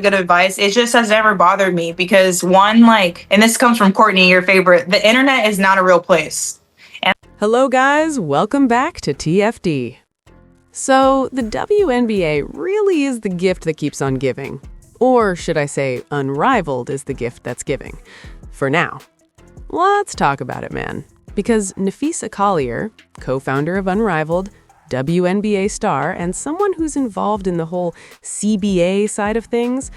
good advice. It just has never bothered me because one, like, and this comes from Courtney, your favorite, the internet is not a real place. And Hello guys, welcome back to TFD. So, the WNBA really is the gift that keeps on giving. Or should I say, Unrivaled is the gift that's giving. For now. Let's talk about it, man. Because Napheesa Collier, co-founder of Unrivaled, WNBA star, and someone who's involved in the whole CBA side of things,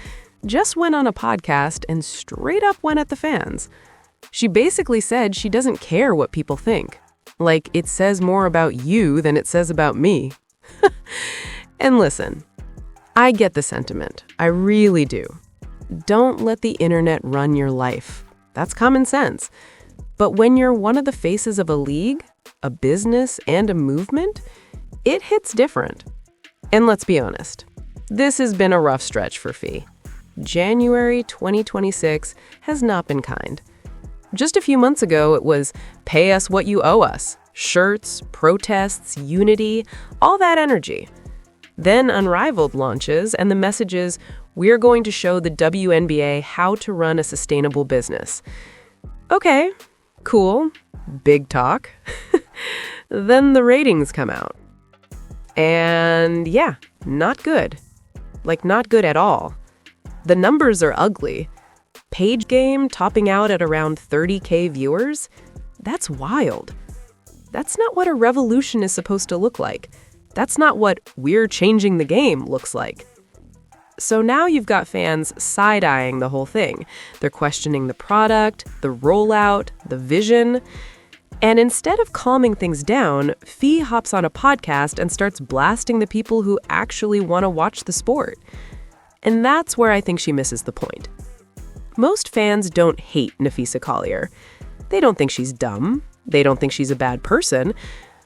just went on a podcast and straight up went at the fans. She basically said she doesn't care what people think. Like, it says more about you than it says about me. And listen, I get the sentiment. I really do. Don't let the internet run your life. That's common sense. But when you're one of the faces of a league, a business, and a movement, it hits different. And let's be honest, this has been a rough stretch for Fee. January 2026 has not been kind. Just a few months ago, it was pay us what you owe us. Shirts, protests, unity, all that energy. Then Unrivaled launches, and the message is, we're going to show the WNBA how to run a sustainable business. Okay, cool, big talk. Then the ratings come out. And yeah, not good. Like, not good at all. The numbers are ugly. Page Game topping out at around 30K viewers? That's wild. That's not what a revolution is supposed to look like. That's not what we're changing the game looks like. So now you've got fans side-eyeing the whole thing. They're questioning the product, the rollout, the vision. And instead of calming things down, Fee hops on a podcast and starts blasting the people who actually want to watch the sport. And that's where I think she misses the point. Most fans don't hate Napheesa Collier. They don't think she's dumb. They don't think she's a bad person.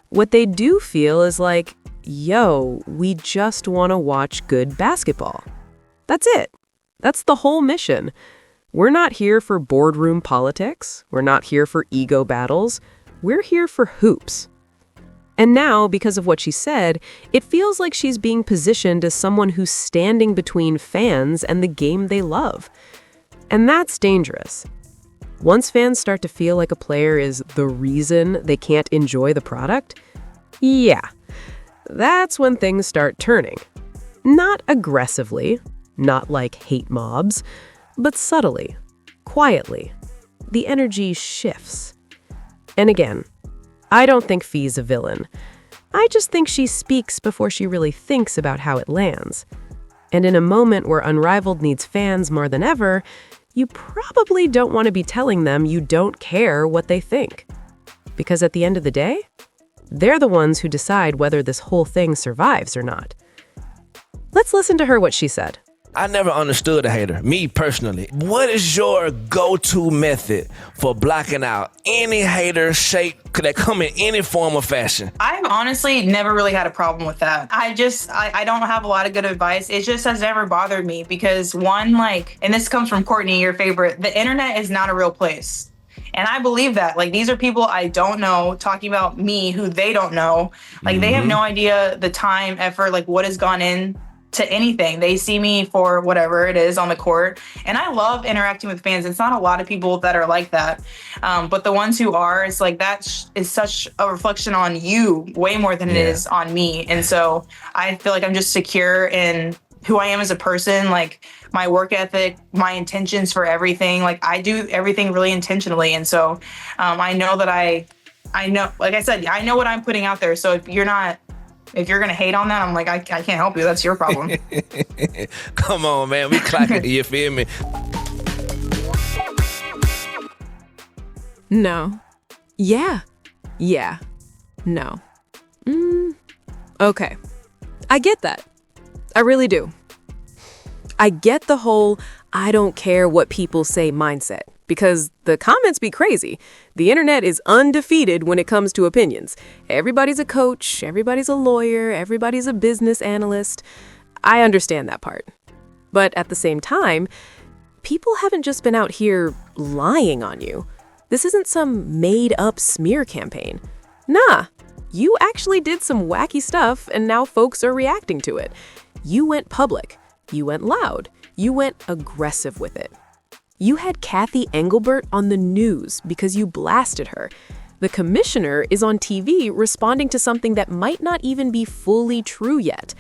What they do feel is like, yo, we just want to watch good basketball. That's it. That's the whole mission. We're not here for boardroom politics. We're not here for ego battles. We're here for hoops. And now, because of what she said, it feels like she's being positioned as someone who's standing between fans and the game they love. And that's dangerous. Once fans start to feel like a player is the reason they can't enjoy the product, yeah, that's when things start turning. Not aggressively, not like hate mobs, but subtly, quietly. The energy shifts. And again, I don't think Fee's a villain. I just think she speaks before she really thinks about how it lands. And in a moment where Unrivaled needs fans more than ever, you probably don't want to be telling them you don't care what they think. Because at the end of the day, they're the ones who decide whether this whole thing survives or not. Let's listen to her what she said. I never understood a hater, me personally. What is your go-to method for blocking out any hater shape that come in any form or fashion? I've honestly never really had a problem with that. I don't have a lot of good advice. It just has never bothered me because one, like, and this comes from Courtney, your favorite, the internet is not a real place. And I believe that. Like, these are people I don't know talking about me who they don't know. Like, they have no idea the time, effort, like what has gone in to anything. They see me for whatever it is on the court. And I love interacting with fans. It's not a lot of people that are like that. But the ones who are, it's like that is such a reflection on you way more than it is on me. And so I feel like I'm just secure in who I am as a person, like my work ethic, my intentions for everything. Like I do everything really intentionally. And so I know that I know, like I said, I know what I'm putting out there. So if you're going to hate on that, I'm like, I can't help you. That's your problem. Come on, man. We clocking it. You feel me? No. Yeah. Yeah. No. Okay. I get that. I really do. I get the whole I don't care what people say mindset because the comments be crazy. The internet is undefeated when it comes to opinions. Everybody's a coach, everybody's a lawyer, everybody's a business analyst. I understand that part. But at the same time, people haven't just been out here lying on you. This isn't some made-up smear campaign. Nah, you actually did some wacky stuff and now folks are reacting to it. You went public. You went loud. You went aggressive with it. You had Kathy Engelbert on the news because you blasted her. The commissioner is on TV responding to something that might not even be fully true yet.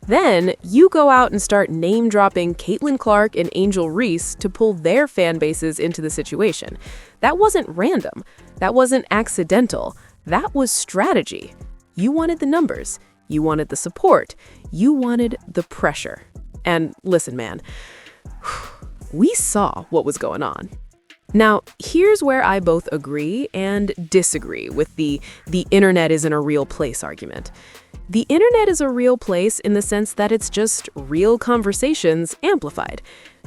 Then you go out and start name-dropping Caitlin Clark and Angel Reese to pull their fan bases into the situation. That wasn't random. That wasn't accidental. That was strategy. You wanted the numbers. You wanted the support. You wanted the pressure. And listen, man, we saw what was going on. Now, here's where I both agree and disagree with the internet isn't a real place argument. The internet is a real place in the sense that it's just real conversations amplified.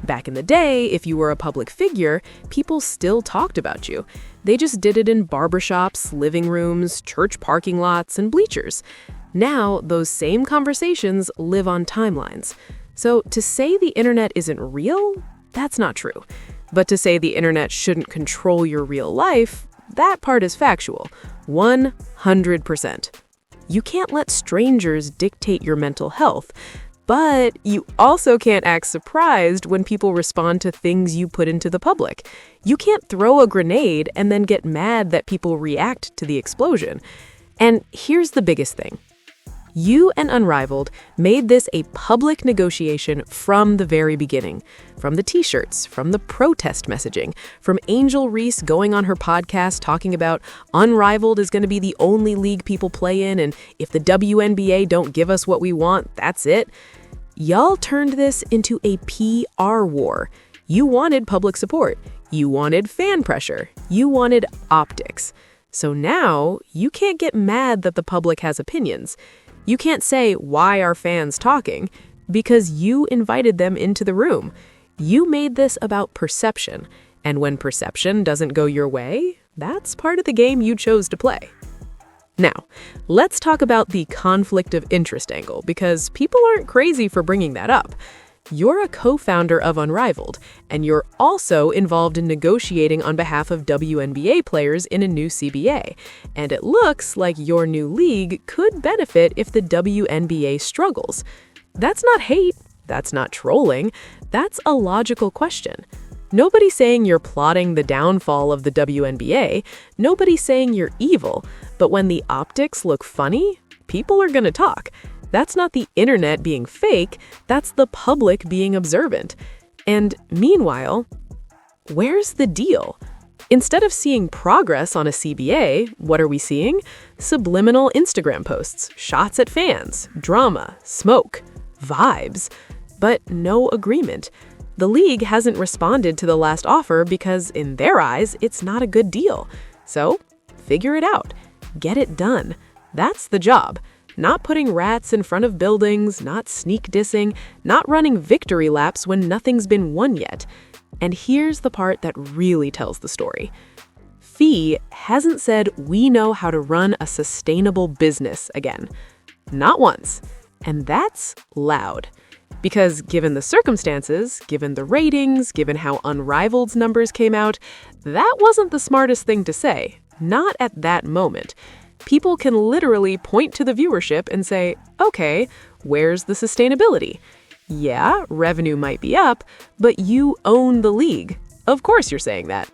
Back in the day, if you were a public figure, people still talked about you. They just did it in barbershops, living rooms, church parking lots, and bleachers. Now, those same conversations live on timelines. So to say the internet isn't real, that's not true. But to say the internet shouldn't control your real life, that part is factual. 100%. You can't let strangers dictate your mental health, but you also can't act surprised when people respond to things you put into the public. You can't throw a grenade and then get mad that people react to the explosion. And here's the biggest thing. You and Unrivaled made this a public negotiation from the very beginning. From the t-shirts, from the protest messaging, from Angel Reese going on her podcast talking about Unrivaled is going to be the only league people play in, and if the WNBA don't give us what we want, that's it. Y'all turned this into a PR war. You wanted public support. You wanted fan pressure. You wanted optics. So now you can't get mad that the public has opinions. You can't say, why are fans talking? Because you invited them into the room. You made this about perception. And when perception doesn't go your way, that's part of the game you chose to play. Now, let's talk about the conflict of interest angle, because people aren't crazy for bringing that up. You're a co-founder of Unrivaled, and you're also involved in negotiating on behalf of WNBA players in a new CBA. And it looks like your new league could benefit if the WNBA struggles. That's not hate. That's not trolling. That's a logical question. Nobody's saying you're plotting the downfall of the WNBA. Nobody's saying you're evil. But when the optics look funny, people are going to talk. That's not the internet being fake, that's the public being observant. And meanwhile, where's the deal? Instead of seeing progress on a CBA, what are we seeing? Subliminal Instagram posts, shots at fans, drama, smoke, vibes, but no agreement. The league hasn't responded to the last offer because, in their eyes, it's not a good deal. So, figure it out. Get it done. That's the job. Not putting rats in front of buildings, not sneak dissing, not running victory laps when nothing's been won yet. And here's the part that really tells the story. FEE hasn't said we know how to run a sustainable business again. Not once. And that's loud. Because given the circumstances, given the ratings, given how Unrivaled's numbers came out, that wasn't the smartest thing to say. Not at that moment. People can literally point to the viewership and say, okay, where's the sustainability? Yeah, revenue might be up, but you own the league. Of course you're saying that.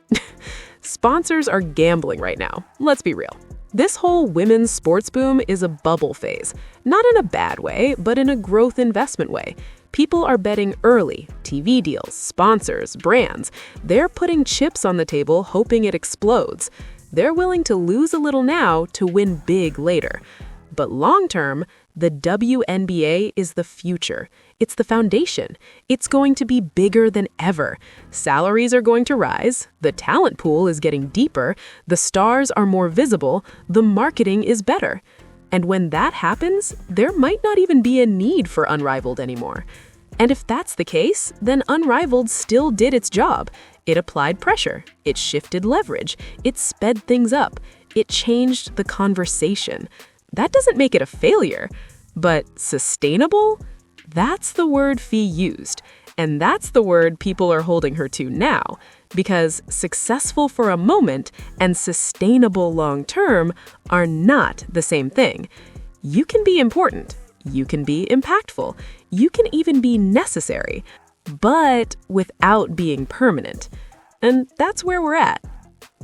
Sponsors are gambling right now. Let's be real. This whole women's sports boom is a bubble phase. Not in a bad way, but in a growth investment way. People are betting early. TV deals, sponsors, brands. They're putting chips on the table hoping it explodes. They're willing to lose a little now to win big later. But long term, the WNBA is the future. It's the foundation. It's going to be bigger than ever. Salaries are going to rise. The talent pool is getting deeper. The stars are more visible. The marketing is better. And when that happens, there might not even be a need for Unrivaled anymore. And if that's the case, then Unrivaled still did its job. It applied pressure. It shifted leverage. It sped things up. It changed the conversation. That doesn't make it a failure. But sustainable? That's the word FEE used. And that's the word people are holding her to now. Because successful for a moment and sustainable long-term are not the same thing. You can be important. You can be impactful. You can even be necessary. but without being permanent. And that's where we're at.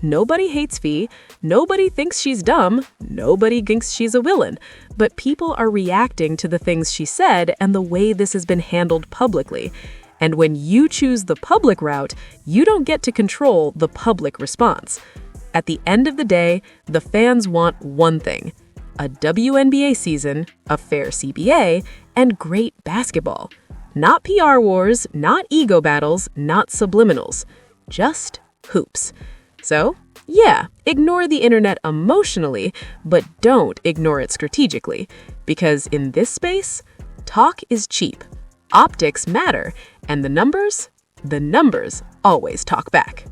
Nobody hates Fee, nobody thinks she's dumb, nobody thinks she's a villain, but people are reacting to the things she said and the way this has been handled publicly. And when you choose the public route, you don't get to control the public response. At the end of the day, the fans want one thing: a WNBA season, a fair CBA, and great basketball. Not PR wars, not ego battles, not subliminals. Just hoops. So, yeah, ignore the internet emotionally, but don't ignore it strategically. Because in this space, talk is cheap, optics matter, and the numbers always talk back.